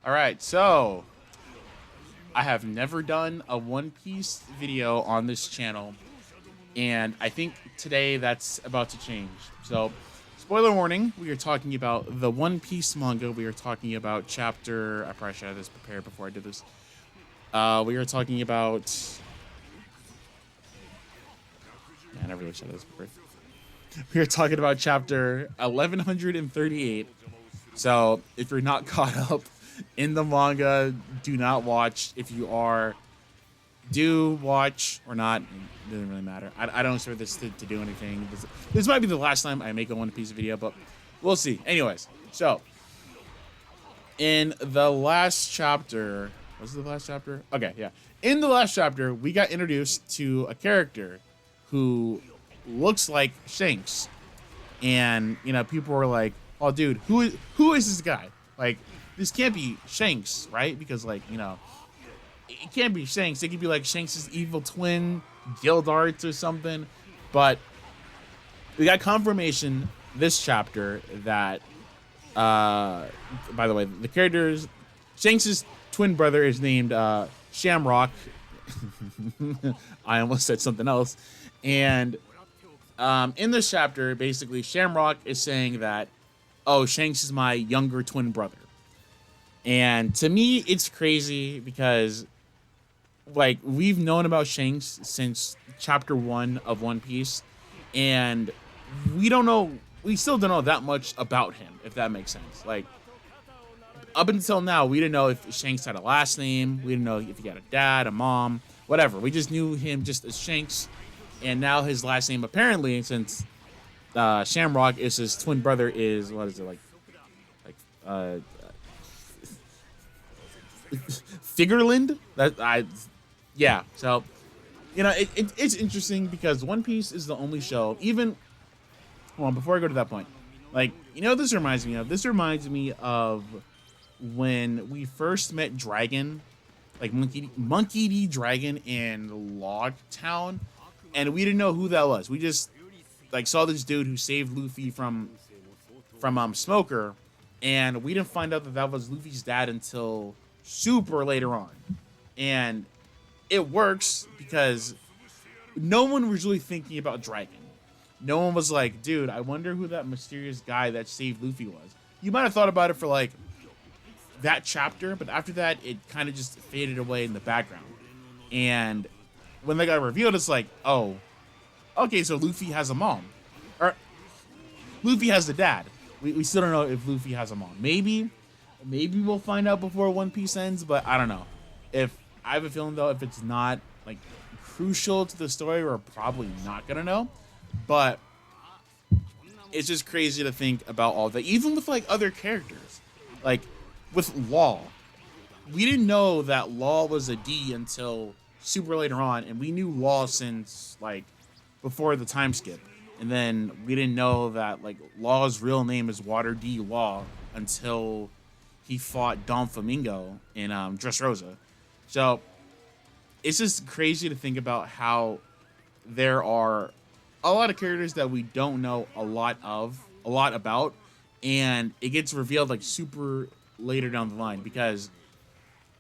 All right, so I have never done a One Piece video on this channel, and I think today that's about to change. So, spoiler warning, we are talking about the One Piece manga. We are talking about chapter, I probably should have this prepared before I did this. We are talking about, yeah, I never really should have this prepared. We are talking about chapter 1138. So, if you're not caught up in the manga, do not watch. If you are, do watch or not. It doesn't really matter. I don't expect this to do anything. This might be the last time I make a One Piece video, but we'll see. Anyways, so in the last chapter, was it the last chapter? Okay, yeah. In the last chapter, we got introduced to a character who looks like Shanks, and people were like, "Oh, dude, who is this guy? Like, this can't be Shanks, right? Because it can't be Shanks. It could be like Shanks' evil twin, Gildarts or something." But we got confirmation this chapter that, by the way, the characters, Shanks' twin brother is named Shamrock. I almost said something else. And in this chapter, basically, Shamrock is saying that, "Oh, Shanks is my younger twin brother." And to me, it's crazy because, like, we've known about Shanks since chapter 1 of One Piece, and we still don't know that much about him, if that makes sense. Like, up until now, we didn't know if Shanks had a last name. We didn't know if he had a dad, a mom, whatever. We just knew him just as Shanks, and now his last name, apparently, since Shamrock is his twin brother, is, what is it, Figureland? Yeah. So, it's interesting because One Piece is the only show. Even, hold on, before I go to that point, this reminds me of. This reminds me of when we first met Dragon, like Monkey D. Dragon in Log Town, and we didn't know who that was. We just saw this dude who saved Luffy from Smoker, and we didn't find out that was Luffy's dad until super later on. And it works because no one was really thinking about Dragon. No one was like, "Dude, I wonder who that mysterious guy that saved Luffy was." You might have thought about it for that chapter, but after that, it kind of just faded away in the background. And when they got revealed, it's like, oh, okay, so Luffy has a mom, or Luffy has a dad. We still don't know if Luffy has a mom. Maybe we'll find out before One Piece ends, but I don't know. If I have a feeling, though, if it's not crucial to the story, we're probably not gonna know. But it's just crazy to think about all that, even with other characters, with Law. We didn't know that Law was a D until super later on, and we knew Law since before the time skip. And then we didn't know that Law's real name is Water D. Law until he fought Don Flamingo in Dressrosa. So it's just crazy to think about how there are a lot of characters that we don't know a lot about, and it gets revealed super later down the line. Because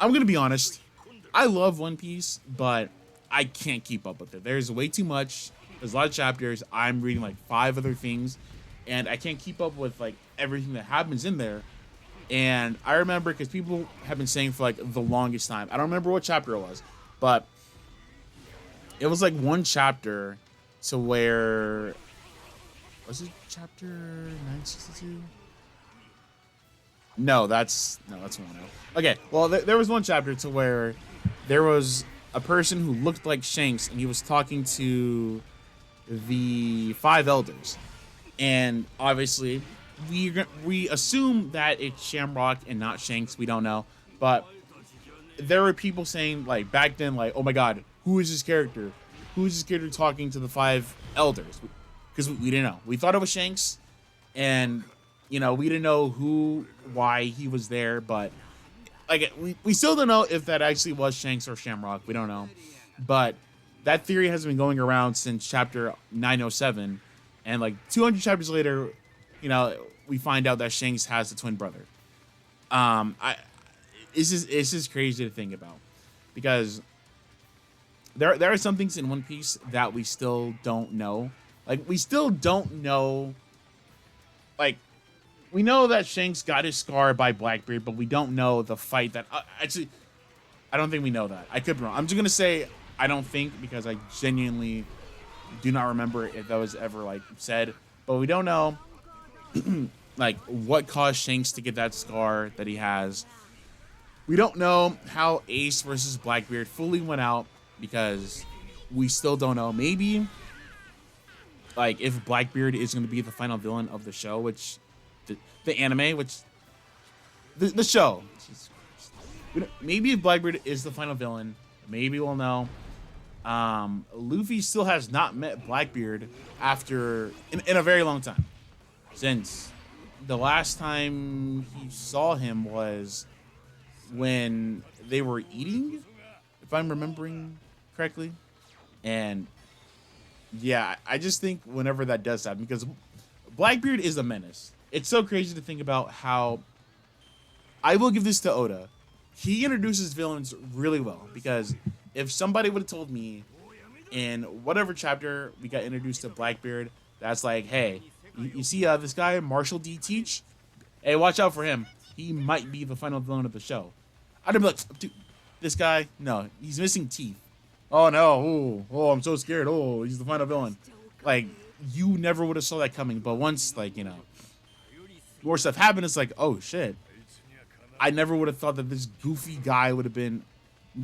I'm gonna be honest, I love One Piece, but I can't keep up with it. There's way too much. There's a lot of chapters. I'm reading 5 other things, and I can't keep up with everything that happens in there. And I remember, because people have been saying for the longest time, I don't remember what chapter it was, but it was one chapter to where, was it chapter 962? No, that's 1. Okay, well, there was one chapter to where there was a person who looked like Shanks, and he was talking to the 5 elders. And obviously, we assume that it's Shamrock and not Shanks. We don't know. But there were people saying, back then, "Oh my god, who is this character? Who is this character talking to the 5 elders?" Because we didn't know. We thought it was Shanks, and we didn't know why he was there. But we still don't know if that actually was Shanks or Shamrock. We don't know. But that theory has been going around since chapter 907, and 200 chapters later, we find out that Shanks has a twin brother. it's just crazy to think about, because there are some things in One Piece that we still don't know. Like, we still don't know. Like, we know that Shanks got his scar by Blackbeard, but we don't know the fight that actually. I don't think we know that. I could be wrong. I'm just gonna say I don't think, because I genuinely do not remember if that was ever like said. But we don't know like what caused Shanks to get that scar that he has. We don't know how Ace versus Blackbeard fully went out, because we still don't know. Maybe like if Blackbeard is going to be the final villain of the show, which the anime, which the show. Maybe if Blackbeard is the final villain, maybe we'll know. Luffy still has not met Blackbeard after in a very long time, since the last time he saw him was when they were eating, if I'm remembering correctly. And yeah, I just think whenever that does happen, because Blackbeard is a menace. It's so crazy to think about how, I will give this to Oda, he introduces villains really well, because if somebody would have told me in whatever chapter we got introduced to Blackbeard, that's like, hey, you see this guy, Marshall D. Teach? Hey, watch out for him. He might be the final villain of the show. I'd be like, dude, this guy, no, he's missing teeth. Oh, no. Oh, I'm so scared. Oh, he's the final villain. Like, you never would have saw that coming. But once, like, you know, more stuff happened, it's like, oh, shit. I never would have thought that this goofy guy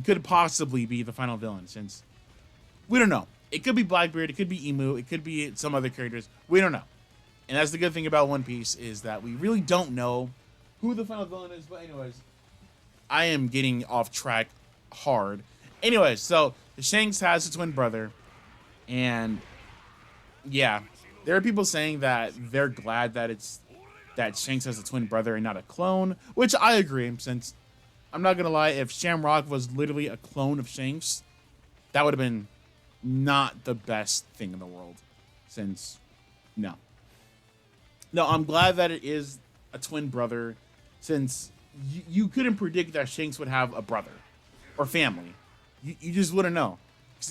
could possibly be the final villain, since we don't know. It could be Blackbeard, it could be Emu, it could be some other characters. We don't know. And that's the good thing about One Piece, is that we really don't know who the final villain is. But anyways, I am getting off track hard. Anyways, so Shanks has a twin brother, and yeah, there are people saying that they're glad that Shanks has a twin brother and not a clone, which I agree, since I'm not gonna lie, if Shamrock was literally a clone of Shanks, that would have been not the best thing in the world. Since no, I'm glad that it is a twin brother, since you couldn't predict that Shanks would have a brother or family. You just wouldn't know.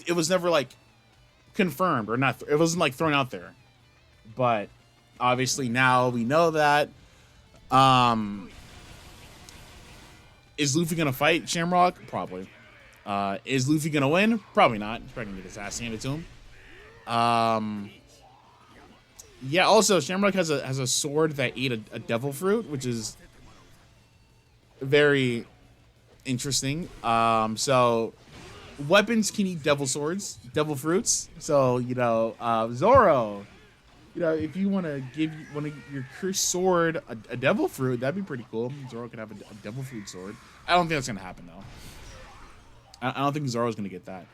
It was never like confirmed, or not. It wasn't like thrown out there. But obviously now we know that. Is Luffy gonna fight Shamrock? Probably. Is Luffy gonna win? Probably not. He's probably gonna get his ass handed to him. Yeah. Also, Shamrock has a sword that ate a devil fruit, which is very interesting. So weapons can eat devil swords, devil fruits. So, you know, Zoro, you know, if you want to give one of your cursed sword a devil fruit, that'd be pretty cool. Zoro could have a devil fruit sword. I don't think that's gonna happen though. I don't think Zoro's gonna get that.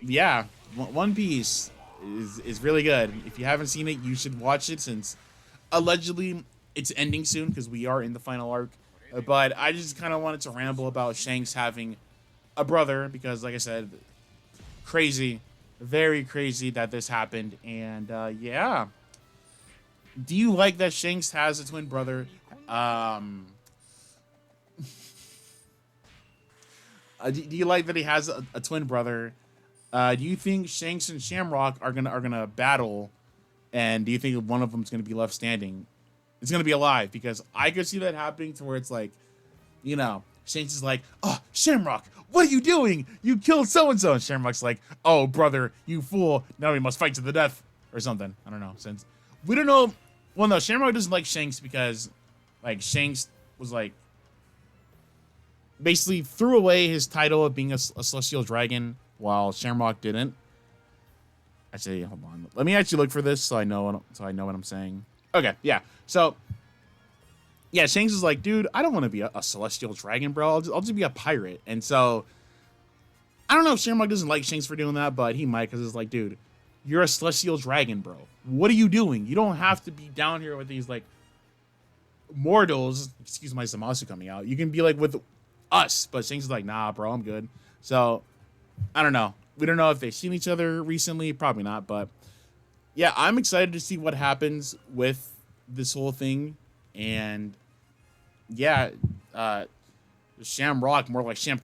Yeah, One Piece is really good. If you haven't seen it, you should watch it, since allegedly it's ending soon, because we are in the final arc. But I just kind of wanted to ramble about Shanks having a brother, because, like I said, crazy, very crazy that this happened. And yeah, do you like that Shanks has a twin brother? Do you like that he has a twin brother? Do you think Shanks and Shamrock are gonna battle? And do you think one of them is gonna be left standing? It's gonna be alive, because I could see that happening to where it's like, you know, Shanks is like, oh, Shamrock, what are you doing? You killed so and so. And Shamrock's like, oh, brother, you fool. Now we must fight to the death, or something. I don't know. Since we don't know. Well, no, Shamrock doesn't like Shanks, because like Shanks was like basically threw away his title of being a celestial dragon, while Shamrock didn't. Actually, hold on. Let me actually look for this so I know what I'm saying. Okay, yeah. So, yeah, Shanks is like, dude, I don't want to be a celestial dragon, bro. I'll just be a pirate. And so, I don't know if Shamrock doesn't like Shanks for doing that, but he might, because it's like, dude, you're a celestial dragon, bro. What are you doing? You don't have to be down here with these, like, mortals. Excuse my Zamasu coming out. You can be, like, with us. But Shanks is like, nah, bro, I'm good. So, I don't know. We don't know if they've seen each other recently. Probably not, but yeah, I'm excited to see what happens with this whole thing. And yeah, shamrock, more like shamco.